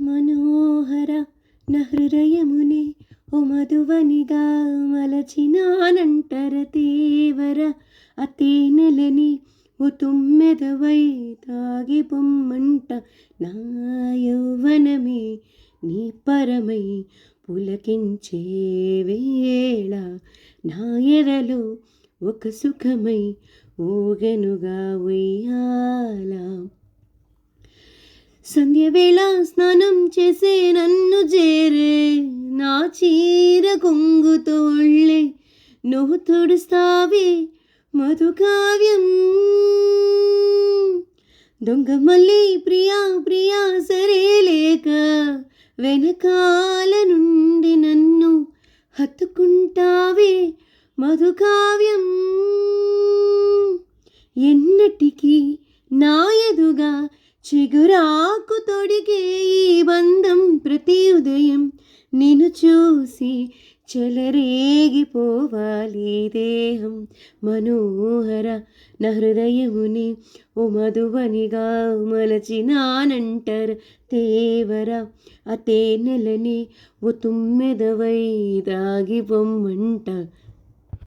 మనోహర నా హృదయమునే ఓ మధువనిగా మలచినానంటర తేవర అతేనెలని ఓ తుమ్మెదవై తాగి పొమ్మంట నా యౌవనమే నీ పరమై పులకించే వేళ నా ఎదలో ఒక సుఖమై ఊగెనుగా ఉయ్యాల. సంధ్యవేళ స్నానం చేసే నన్ను చేరే నా చీర కొంగుతోళ్ళే నువ్వు తుడుస్తావే మధుకావ్యం. దొంగ మళ్ళీ ప్రియా ప్రియా సరే లేక వెనకాల నుండి నన్ను హత్తుకుంటావే మధుకావ్యం. ఎన్నటికీ నా ఎదుగా చిగురాకు తొడిగే ఈ బంధం ప్రతి ఉదయం నిన్ను చూసి చెలరేగిపోవాలి దేహం. మనోహర నా హృదయముని ఓ మధువనిగా మలచినానంటర్ తేవర అతేనెలని ఓ తుమ్మెదవై దాగి బొమ్మంట